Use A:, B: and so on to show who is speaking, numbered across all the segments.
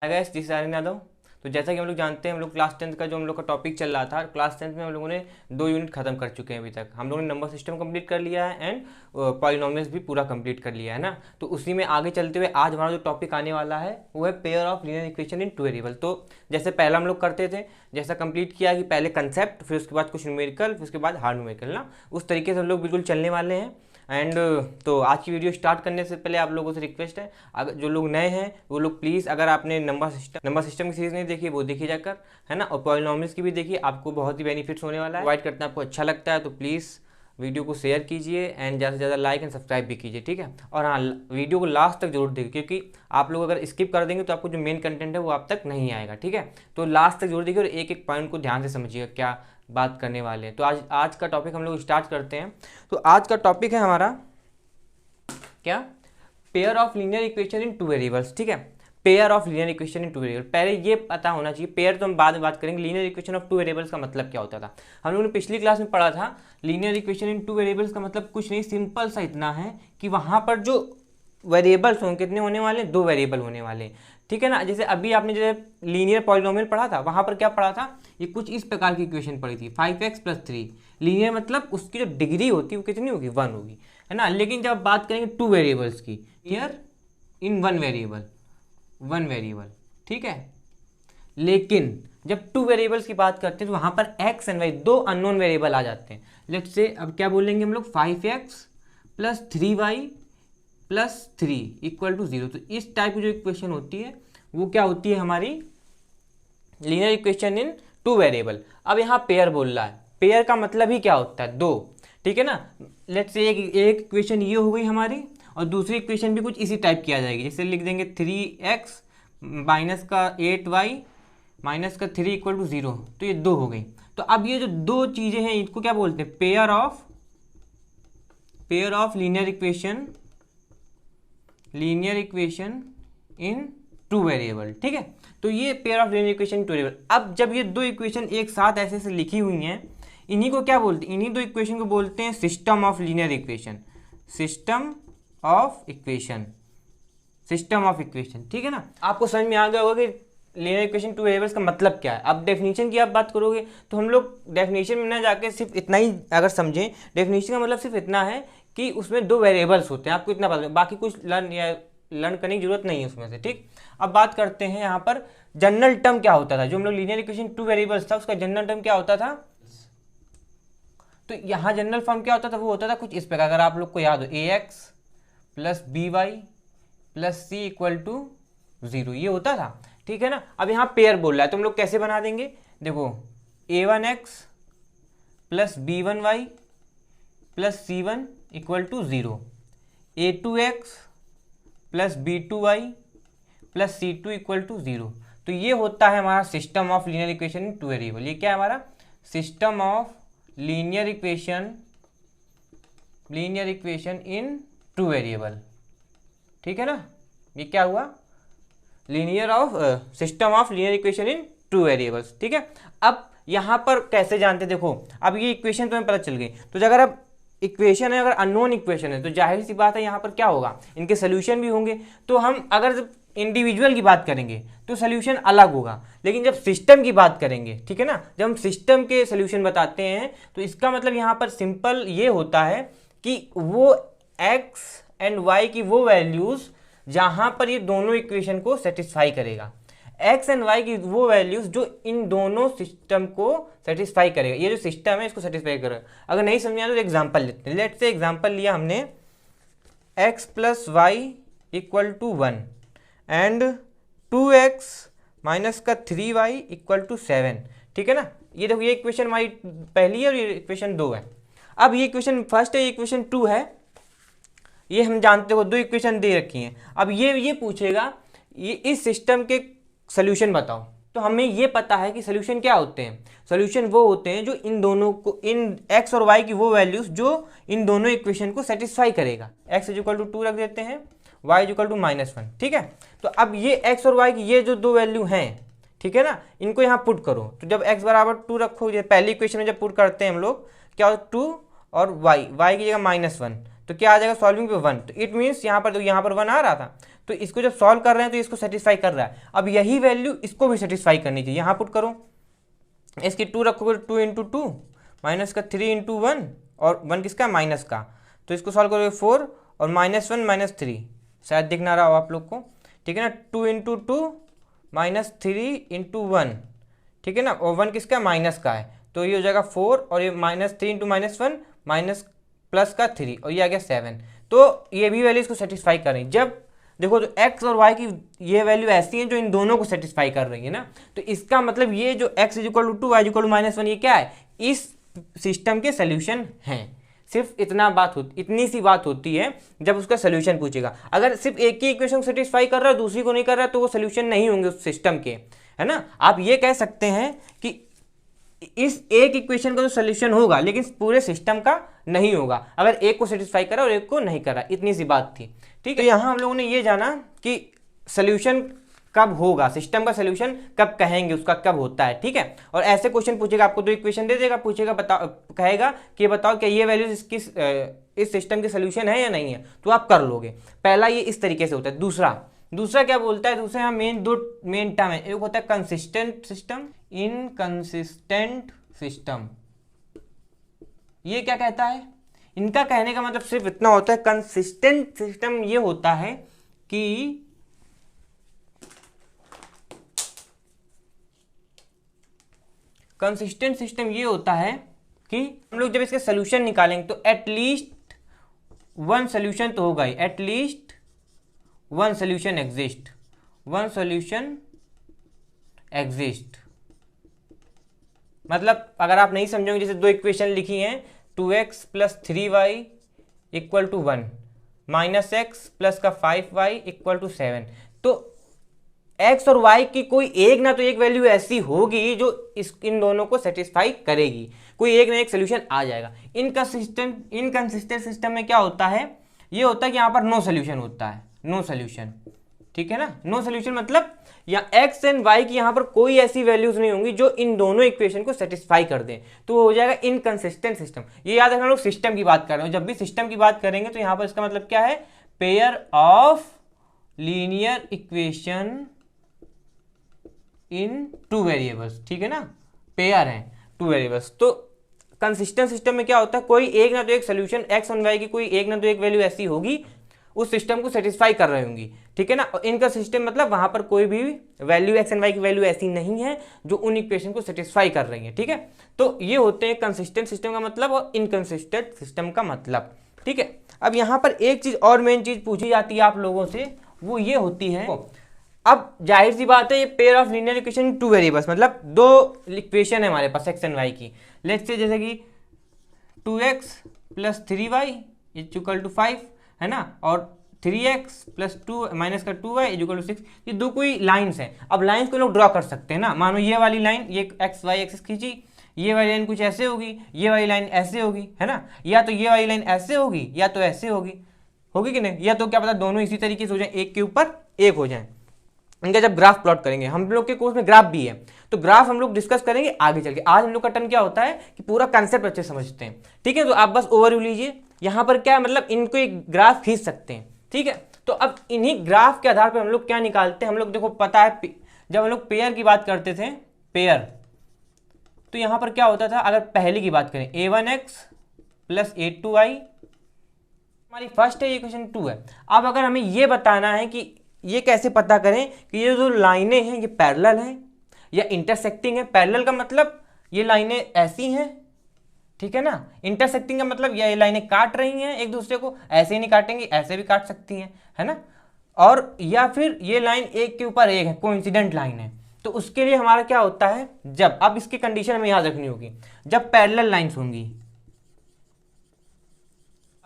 A: Guys, this is Aryan Yadav. तो जैसा कि हम लोग जानते हैं, हम लोग क्लास 10th का जो हम लोग का टॉपिक चल रहा था, क्लास 10th में हम लोगों ने 2 यूनिट खत्म कर चुके हैं। अभी तक हम लोगों ने नंबर सिस्टम कंप्लीट कर लिया है एंड पॉलिनोमियल्स भी पूरा कंप्लीट कर लिया है ना। तो उसी में आगे चलते हुए आज हमारा जो टॉपिक आने वाला है वो है pair of linear equation in two variable. तो जैसे पहला हम लोग करते थे, जैसा कंप्लीट किया कि पहले कंसेप्ट, फिर उसके बाद कुछ न्यूमेरिकल, फिर उसके बाद हार्ड न्यूमेरिकल ना, उस तरीके से हम लोग बिल्कुल चलने वाले हैं। एंड तो आज की वीडियो स्टार्ट करने से पहले आप लोगों से रिक्वेस्ट है, अगर जो लोग नए हैं वो लोग प्लीज़, अगर आपने नंबर सिस्टम की सीरीज नहीं देखी वो देखिए जाकर, है ना, और पॉलिनोमियल्स की भी देखिए, आपको बहुत ही बेनिफिट्स होने वाला है। प्रोवाइड करते हैं, आपको अच्छा लगता है तो प्लीज़ वीडियो को शेयर कीजिए एंड ज़्यादा से ज़्यादा लाइक एंड सब्सक्राइब भी कीजिए, ठीक है। और हाँ, वीडियो को लास्ट तक जरूर देखिए, क्योंकि आप लोग अगर स्किप कर देंगे तो आपको जो मेन कंटेंट है वो आप तक नहीं आएगा, ठीक है। तो लास्ट तक जरूर देखिए और एक एक पॉइंट को ध्यान से समझिएगा क्या बात करने वाले हैं। तो आज का टॉपिक हम लोग स्टार्ट करते हैं। तो आज का टॉपिक है हमारा क्या, pair of linear equation in two variables, ठीक है। Pair of linear equation in two variable, पहले ये पता होना चाहिए, पेयर तो हम बाद में बात करेंगे। Linear equation of two variables का मतलब क्या होता था, हम लोगों ने पिछली क्लास में पढ़ा था। Linear equation in two variables का मतलब कुछ नहीं, सिंपल सा इतना है कि वहाँ पर जो वेरिएबल्स होंगे कितने होने वाले, 2 वेरिएबल होने वाले, ठीक है ना। जैसे अभी आपने जैसे लीनियर पॉलिनोमियल पढ़ा था, वहाँ पर क्या पढ़ा था, ये कुछ इस प्रकार की इक्वेशन पढ़ी थी, 5x + 3। लीनियर मतलब उसकी जो डिग्री होती है वो कितनी होगी, 1 होगी, है ना। लेकिन जब बात करेंगे टू वेरिएबल्स की, लीनियर इन वन वेरिएबल, ठीक है। लेकिन जब टू वेरिएबल्स की बात करते हैं तो वहाँ पर x and y 2 unknown variable आ जाते हैं। लेट्स से अब क्या बोलेंगे हम लोग, 5x + 3y + 3 = 0। तो इस टाइप की जो इक्वेशन होती है वो क्या होती है, हमारी linear equation in two variable. अब यहाँ पेयर बोल रहा है, पेयर का मतलब ही क्या होता है, 2, ठीक है ना। लेट्स से एक इक्वेशन ये हो गई हमारी, और दूसरी इक्वेशन भी कुछ इसी टाइप की आ जाएगी। जैसे लिख देंगे 3x - 8y - 3 = 0। तो ये 2 हो गई। तो अब ये जो 2 चीज़ें हैं इनको क्या बोलते हैं, pair of linear equation in two variable, ठीक है। तो ये pair of linear equation two variable. अब जब ये 2 इक्वेशन एक साथ ऐसे ऐसे लिखी हुई हैं, इन्हीं को क्या बोलते हैं, इन्हीं 2 इक्वेशन को बोलते हैं सिस्टम ऑफ इक्वेशन, ठीक है ना। आपको समझ में आ गया होगा कि लीनियर इक्वेशन टू वेरिएबल्स का मतलब क्या है। अब डेफिनेशन की आप बात करोगे तो हम लोग डेफिनेशन में ना जाके सिर्फ इतना ही अगर समझें, डेफिनेशन का मतलब सिर्फ इतना है कि उसमें 2 वेरिएबल्स होते हैं, आपको इतना पता है, बाकी कुछ लर्न करने की जरूरत नहीं है उसमें से, ठीक। अब बात करते हैं यहाँ पर जनरल टर्म क्या होता था, जो हम लोग लीनियर इक्वेशन टू वेरिएबल्स था उसका जनरल टर्म क्या होता था। तो यहाँ जनरल फॉर्म क्या होता था, वो होता था कुछ इस प्रकार, अगर आप लोग को याद हो, ax + by + c = 0, ये होता था, ठीक है ना। अब यहाँ पेयर बोल रहा है तो हम लोग कैसे बना देंगे, देखो, a1x + b1y + c1 = 0, a2x + b2y + c2 = 0। तो ये होता है हमारा system of linear equation in two variable. ये क्या है हमारा system of linear equation in two variable, ठीक है ना। ये क्या हुआ, system of linear equation in two variables, ठीक है। अब यहाँ पर कैसे जानते, देखो, अब ये इक्वेशन तुम्हें पता चल गई, तो अगर अब इक्वेशन है, अगर अननोन इक्वेशन है तो जाहिर सी बात है यहाँ पर क्या होगा, इनके सोल्यूशन भी होंगे। तो हम अगर इंडिविजुअल की बात करेंगे तो सोल्यूशन अलग होगा, लेकिन जब सिस्टम की बात करेंगे, ठीक है ना, जब हम सिस्टम के सोल्यूशन बताते हैं तो इसका मतलब यहाँ पर सिंपल ये होता है कि वो x एंड y की वो वैल्यूज जहाँ पर ये दोनों इक्वेशन को सेटिस्फाई करेगा, x एंड y की वो वैल्यूज जो इन दोनों सिस्टम को सेटिस्फाई करेगा। ये जो सिस्टम है इसको सेटिस्फाई करेगा। अगर नहीं समझ आया तो एग्जांपल लेते हैं। लेट्स से एग्जांपल लिया हमने, x + y = 1 and 2x - 3y = 7, ठीक है ना। ये देखो, ये इक्वेशन हमारी पहली है और ये इक्वेशन 2 है। अब ये इक्वेशन फर्स्ट है, ये इक्वेशन 2 है, ये हम जानते हो 2 इक्वेशन दे रखी हैं। अब ये पूछेगा ये इस सिस्टम के सोल्यूशन बताओ, तो हमें ये पता है कि सोल्यूशन क्या होते हैं, सोल्यूशन वो होते हैं जो इन दोनों को, इन x और y की वो वैल्यूज जो इन दोनों इक्वेशन को सेटिस्फाई करेगा। x = 2 रख देते हैं, y = -1, ठीक है। तो अब ये x और y की ये जो 2 वैल्यू हैं, ठीक है ना, इनको यहाँ पुट करो। तो जब x = 2 रखोगे, पहली इक्वेशन में जब पुट करते हैं हम लोग, क्या हो, 2 और y की जगह -1, तो क्या आ जाएगा, सॉल्विंग पे 1। तो इट मीन्स यहाँ पर 1 आ रहा था, तो इसको जब सॉल्व कर रहे हैं तो इसको सेटिस्फाई कर रहा है। अब यही वैल्यू इसको भी सेटिस्फाई करनी चाहिए। यहाँ पुट करो, इसकी 2 रखोगे 2 इंटू 2 माइनस का 3 इंटू 1 और 1 किसका माइनस का, तो इसको सॉल्व करोगे 4 और -1 -3, शायद दिख ना रहा हो आप लोग को, ठीक है ना। 2 इंटू 2 माइनस 3 इंटू 1, ठीक है ना, और 1 किसका माइनस का है, तो ये हो जाएगा 4 और ये -3 इंटू -1 माइनस प्लस का 3 और ये आ गया 7। तो ये भी वैल्यू इसको सेटिस्फाई कर रही है। जब देखो तो x और y की ये वैल्यू ऐसी है जो इन दोनों को सेटिस्फाई कर रही है ना, तो इसका मतलब ये जो x equal to 2 y equal to -1 ये क्या है, इस सिस्टम के सोल्यूशन हैं। सिर्फ इतनी सी बात होती है जब उसका सोल्यूशन पूछेगा। अगर सिर्फ एक ही इक्वेशन को सेटिस्फाई कर रहा है दूसरी को नहीं कर रहा है तो वो सोल्यूशन नहीं होंगे उस सिस्टम के, है ना। आप ये कह सकते हैं कि इस एक इक्वेशन का जो सोल्यूशन होगा लेकिन पूरे सिस्टम का नहीं होगा, अगर एक को सेटिस्फाई करा और एक को नहीं करा, इतनी सी बात थी, ठीक है। तो यहाँ हम लोगों ने ये जाना कि सोल्यूशन कब होगा, सिस्टम का सोल्यूशन कब कहेंगे, उसका कब होता है, ठीक है। और ऐसे क्वेश्चन पूछेगा, आपको दो इक्वेशन दे देगा, पूछेगा कहेगा कि बताओ क्या ये वैल्यूज इस सिस्टम के सोल्यूशन है या नहीं है, तो आप कर लोगे। पहला ये इस तरीके से होता है। दूसरा क्या बोलता है, दूसरा यहाँ मेन टर्म है, एक होता है कंसिस्टेंट सिस्टम, इनकंसिस्टेंट सिस्टम। ये क्या कहता है, इनका कहने का मतलब सिर्फ इतना होता है, कंसिस्टेंट सिस्टम ये होता है कि कंसिस्टेंट सिस्टम ये होता है कि हम लोग जब इसके सोल्यूशन निकालेंगे तो एटलीस्ट वन सोल्यूशन तो होगा ही, एटलीस्ट वन सोल्यूशन एग्जिस्ट। मतलब अगर आप नहीं समझोगे, जैसे दो इक्वेशन लिखी हैं 2x plus 3y equal to 1 minus x plus का 5y इक्वल टू 7, तो x और y की कोई एक ना तो एक वैल्यू ऐसी होगी जो इन दोनों को सेटिस्फाई करेगी, कोई एक ना एक सोल्यूशन आ जाएगा। इनकंसिस्टेंट सिस्टम में क्या होता है, ये होता है कि यहाँ पर नो सोल्यूशन होता है, नो सोल्यूशन, ठीक है ना। नो सोल्यूशन मतलब या x एंड y की यहाँ पर कोई ऐसी वैल्यूज नहीं होंगी जो इन दोनों इक्वेशन को सेटिस्फाई कर दें, तो वो हो जाएगा इनकंसिस्टेंट सिस्टम। ये याद रखना, लोग सिस्टम की बात कर रहे हो, जब भी सिस्टम की बात करेंगे तो यहाँ पर इसका मतलब क्या है, pair of linear equation in two variables, ठीक है ना, पेयर हैं टू वेरिएबल्स। तो कंसिस्टेंट सिस्टम में क्या होता है, कोई एक ना तो एक सोल्यूशन x और y की कोई एक ना तो एक वैल्यू ऐसी होगी उस सिस्टम को सेटिस्फाई कर रही होंगी, ठीक है ना। और इनका सिस्टम मतलब वहां पर कोई भी वैल्यू x एंड y की वैल्यू ऐसी नहीं है जो उन इक्वेशन को सेटिस्फाई कर रही है, ठीक है। तो ये होते हैं कंसिस्टेंट सिस्टम का मतलब और इनकंसिस्टेंट सिस्टम का मतलब, ठीक है। अब यहाँ पर एक चीज और मेन चीज पूछी जाती है आप लोगों से, वो ये होती है, अब जाहिर सी बात है ये pair of linear equation two variables, मतलब दो इक्वेशन है हमारे पास x एंड y की। लेट्स से जैसे कि 2x plus 3y equal to 5 है ना, और 3x प्लस 2 माइनस का 2y इक्वल टू 6, ये दो कोई लाइन्स हैं। अब लाइन्स को लोग ड्रॉ कर सकते हैं ना, मानो ये वाली लाइन, ये एक्स वाई एक्सिस खींची, ये वाली लाइन कुछ ऐसे होगी, ये वाली लाइन ऐसे होगी, है ना, या तो ये वाली लाइन ऐसे होगी या तो ऐसे होगी कि नहीं, या तो क्या पता दोनों इसी तरीके से हो जाए, एक के ऊपर एक हो जाए। इनका जब ग्राफ प्लॉट करेंगे, हम लोग के कोर्स में ग्राफ भी है, तो ग्राफ हम लोग डिस्कस करेंगे आगे चल के। आज हम लोग का टर्न क्या होता है कि पूरा कंसेप्ट अच्छे समझते हैं, ठीक है। तो आप बस ओवरव्यू लीजिए, यहाँ पर क्या है, मतलब इनको एक ग्राफ खींच सकते हैं, ठीक है। तो अब इन्हीं ग्राफ के आधार पर हम लोग क्या निकालते हैं, हम लोग देखो पता है जब हम लोग पेयर की बात करते थे, पेयर, तो यहाँ पर क्या होता था, अगर पहली की बात करें a1x प्लस a2y, हमारी फर्स्ट है, इक्वेशन 2 है। अब अगर हमें ये बताना है कि ये कैसे पता करें कि ये जो लाइनें हैं ये पैरेलल हैं या इंटरसेक्टिंग है। पैरेलल का मतलब ये लाइनें ऐसी हैं, ठीक है ना। इंटरसेक्टिंग का मतलब ये लाइनें काट रही हैं एक दूसरे को, ऐसे ही नहीं काटेंगी, ऐसे भी काट सकती हैं, है ना। और या फिर ये लाइन एक के ऊपर एक है, कोइंसिडेंट लाइन है। तो उसके लिए हमारा क्या होता है, जब, अब इसकी कंडीशन हमें याद रखनी होगी, जब पैरेलल लाइन्स होंगी,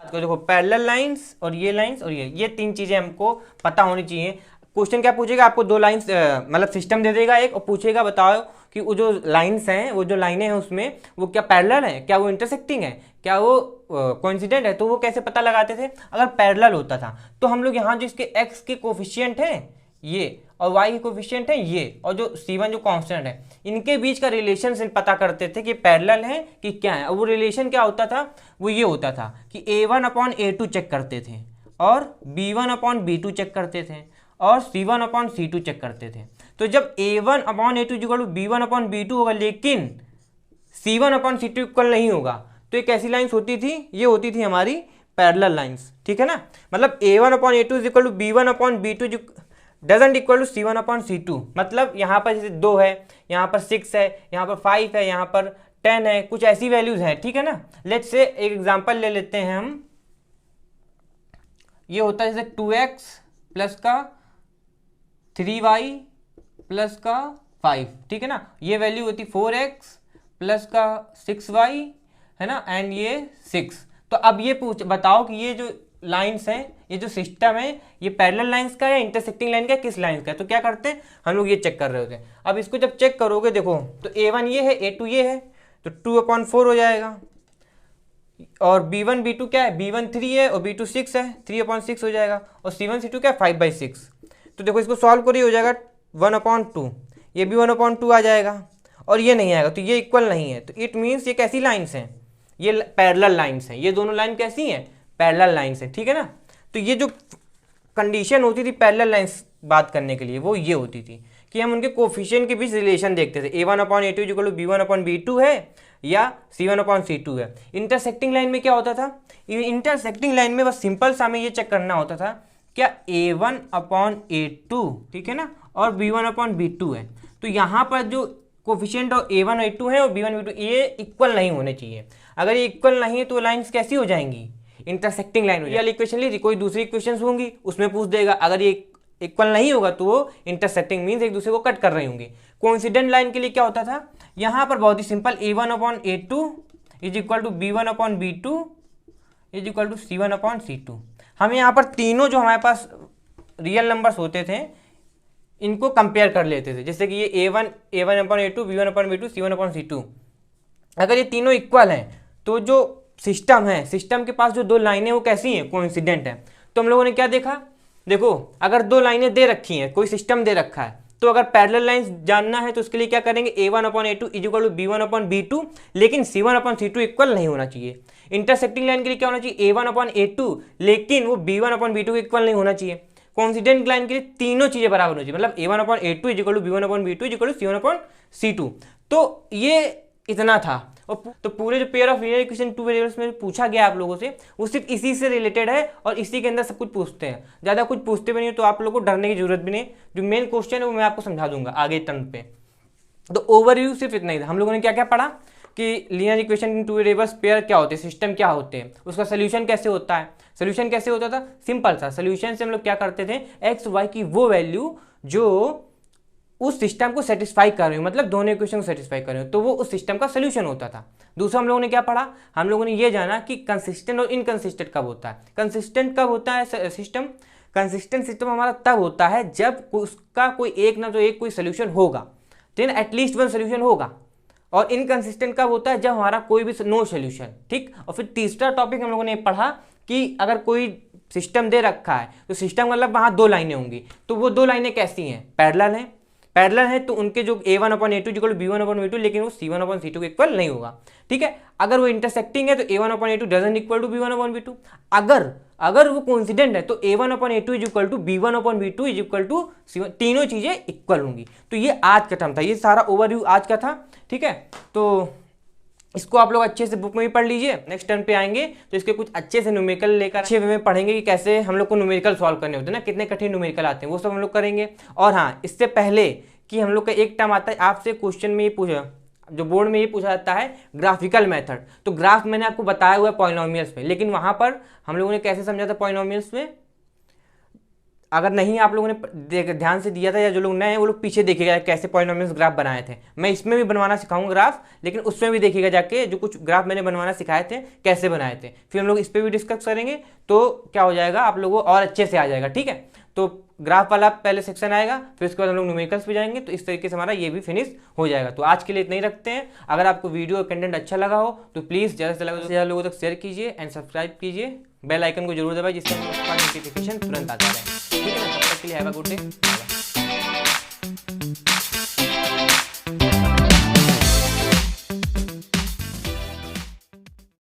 A: तो देखो पैरेलल लाइंस और ये तीन चीजें हमको पता होनी चाहिए। क्वेश्चन क्या पूछेगा, आपको दो लाइंस मतलब सिस्टम दे देगा एक, और पूछेगा बताओ कि वो जो लाइंस हैं, वो जो लाइनें हैं उसमें वो क्या पैरेलल है, क्या वो इंटरसेक्टिंग है, क्या वो कोइंसिडेंट है। तो वो कैसे पता लगाते थे, अगर पैरेलल होता था तो हम लोग यहाँ जो इसके x के कोफिशिएंट है ये और y के कोफिशिएंट है ये, और जो c1 जो कांस्टेंट है, इनके बीच का रिलेशन से पता करते थे कि पैरेलल है कि क्या है। और वो रिलेशन क्या होता था, वो ये होता था कि a1 अपॉन a2 चेक करते थे, और B1/B2 चेक करते थे और C1/C2 चेक करते थे। तो जब A1/A2 इक्वल टू B1/B2 होगा लेकिन C1/C2 इक्वल नहीं होगा, तो एक ऐसी लाइन्स होती थी, ये होती थी हमारी पैरेलल लाइन्स, ठीक है ना। मतलब A1/A2 is equal to B1/B2 doesn't equal to C1/C2। मतलब यहाँ पर जैसे 2 है, यहाँ पर 6 है, यहाँ पर 5 है, यहाँ पर 10 है, कुछ ऐसी वैल्यूज हैं, ठीक है ना। लेट्स से एक एग्जांपल ले लेते हैं हम। ये होता है जैसे 2x प्लस का 3y प्लस का 5, ठीक है ना। ये वैल्यू होती 4x प्लस का 6y, है ना, एंड ये 6। तो अब ये बताओ कि ये जो लाइंस हैं, ये जो सिस्टम है, ये पैरेलल लाइंस का या इंटरसेक्टिंग लाइन का, किस लाइन का है। तो क्या करते हैं हम लोग, ये चेक कर रहे होते हैं। अब इसको जब चेक करोगे देखो, तो A1 ये है, A2 ये है, तो 2/4 हो जाएगा। और B1/B2 क्या है, B1 3 है और B2 6 है, 3/6 हो जाएगा। और C1/C2 क्या है, 5/6। तो देखो इसको सॉल्व करिए, हो जाएगा 1/2, ये भी 1/2 आ जाएगा और ये नहीं आएगा, तो ये इक्वल नहीं है। तो इट मीन्स ये कैसी लाइन्स हैं, ये पैरेलल लाइन्स हैं। ये दोनों लाइन कैसी हैं, पैरेलल लाइन्स हैं, ठीक है ना। तो ये जो कंडीशन होती थी पैरेलल लाइन्स बात करने के लिए, वो ये होती थी कि हम उनके कोफिशिएंट के बीच रिलेशन देखते थे। A1/A2 इक्वल टू B1/B2 है या C1/C2 है। इंटरसेक्टिंग लाइन में क्या होता था, इंटरसेक्टिंग लाइन में बस सिंपल सा हमें ये चेक करना होता था क्या A1/A2, ठीक है ना, और B1/B2 है। तो यहाँ पर जो कोफिशिएंट और A1/A2 है और B1/B2 ये इक्वल नहीं होने चाहिए। अगर ये इक्वल नहीं है तो लाइन्स कैसी हो जाएंगी, इंटरसेक्टिंग लाइन हो जाएगी। इक्वेशन ली थी, कोई दूसरी इक्वेशन होंगी उसमें पूछ देगा, अगर ये इक्वल नहीं होगा तो वो इंटरसेक्टिंग मीन्स एक दूसरे को कट कर रही होंगी। कोइंसिडेंट लाइन के लिए क्या होता था, यहाँ पर बहुत ही simple, A1/A2 is equal to B1/B2 is equal to C1/C2। हमें यहाँ पर तीनों जो हमारे पास रियल नंबर्स होते थे इनको कंपेयर कर लेते थे। जैसे कि ये A1/A2 B1/B2 C1/C2, अगर ये तीनों इक्वल हैं तो जो सिस्टम है, सिस्टम के पास जो दो लाइनें वो कैसी हैं, कोइंसिडेंट है। तो हम लोगों ने क्या देखा, देखो अगर दो लाइनें दे रखी हैं, कोई सिस्टम दे रखा है, तो अगर पैरेलल लाइंस जानना है तो उसके लिए क्या करेंगे, A1/A2 is equal to B1/B2, लेकिन C1/C2 इक्वल नहीं होना चाहिए। इंटरसेक्टिंग लाइन के लिए क्या होना चाहिए, A1/A2, लेकिन वो B1/B2 के इक्वल नहीं होना चाहिए। कोइंसिडेंट लाइन के लिए तीनों चीजें बराबर होनी चाहिए, मतलब A1/A2 is equal to B1/B2 is equal to C1/C2। तो ये इतना था। और तो पूरे जो pair of linear equation two variables में पूछा गया आप लोगों से, वो सिर्फ इसी से रिलेटेड है और इसी के अंदर सब कुछ पूछते हैं। ज़्यादा कुछ पूछते भी नहीं, तो आप लोगों को डरने की जरूरत भी नहीं। जो मेन क्वेश्चन है वो मैं आपको समझा दूंगा आगे टर्म पे। तो ओवरव्यू सिर्फ इतना ही था। हम लोगों ने क्या क्या पढ़ा कि linear equation in two variables pair क्या होते हैं, सिस्टम क्या होते हैं, उसका सोल्यूशन कैसे होता है। सोल्यूशन कैसे होता था, सिंपल सा सोल्यूशन से हम लोग क्या करते थे, एक्स वाई की वो वैल्यू जो उस सिस्टम को सेटिस्फाई कर रही हो, मतलब दोनों इक्वेशन को सेटिस्फाई कर रहे हो, तो वो उस सिस्टम का सोल्यूशन होता था। दूसरा हम लोगों ने क्या पढ़ा, हम लोगों ने ये जाना कि कंसिस्टेंट और इनकंसिस्टेंट कब होता है। कंसिस्टेंट कब होता है सिस्टम, कंसिस्टेंट सिस्टम हमारा तब होता है जब उसका कोई एक ना तो एक कोई सोल्यूशन होगा, देन एटलीस्ट वन सोल्यूशन होगा। और इनकंसिस्टेंट कब होता है, जब हमारा कोई भी नो सोल्यूशन, ठीक। और फिर तीसरा टॉपिक हम लोगों ने पढ़ा कि अगर कोई सिस्टम दे रखा है तो सिस्टम मतलब वहाँ दो लाइनें होंगी, तो वो दो लाइनें कैसी हैं, पैरेलल हैं। पैरेलल है तो उनके जो A1/A2 इक्वल टू B1/B2, लेकिन वो C1/C2 के इक्वल नहीं होगा, ठीक है। अगर वो इंटरसेक्टिंग है तो A1/A2 doesn't equal to B1/B2। अगर वो कोइंसिडेंट है तो A1/A2 is equal to B1/B2 is equal to C1, तीनों चीजें इक्वल होंगी। तो ये आज का टर्म था, ये सारा ओवरव्यू आज का था, ठीक है। तो इसको आप लोग अच्छे से बुक में भी पढ़ लीजिए। नेक्स्ट टर्म पे आएंगे तो इसके कुछ अच्छे से न्यूमेरिकल लेकर अच्छे वे में पढ़ेंगे कि कैसे हम लोग को न्यूमेरिकल सॉल्व करने होते हैं ना, कितने कठिन न्यूमेरिकल आते हैं, वो सब हम लोग करेंगे। और हाँ, इससे पहले कि हम लोग का एक टर्म आता है, आपसे क्वेश्चन में ये पूछा, जो बोर्ड में ये पूछा जाता है ग्राफिकल मेथड। तो ग्राफ मैंने आपको बताया हुआ है पॉलिनोमियल्स में, लेकिन वहां पर हम लोगों ने कैसे समझा था पॉलिनोमियल्स में, अगर नहीं आप लोगों ने ध्यान से दिया था या जो लोग नए हैं वो लोग पीछे देखिएगा कैसे पॉलिनोमियल्स ग्राफ बनाए थे। मैं इसमें भी बनवाना सिखाऊंगा ग्राफ, लेकिन उसमें भी देखिएगा जाके जो कुछ ग्राफ मैंने बनवाना सिखाए थे कैसे बनाए थे। फिर हम लोग इस पर भी डिस्कस करेंगे, तो क्या हो जाएगा आप लोगों को और अच्छे से आ जाएगा, ठीक है। तो ग्राफ वाला पहले सेक्शन आएगा, फिर उसके बाद हम लोग न्यूमेरिकल्स पे जाएंगे, तो इस तरीके से हमारा ये भी फिनिश हो जाएगा। तो आज के लिए इतना ही रखते हैं। अगर आपको वीडियो कंटेंट अच्छा लगा हो तो प्लीज़ ज़्यादा से ज़्यादा लोगों तक शेयर कीजिए एंड सब्सक्राइब कीजिए, बेल आइकन को जरूर दबाइए जिससे उसका नोटिफिकेशन तुरंत आता रहे, ठीक है ना। तब तक के लिए हैव अ गुड डे।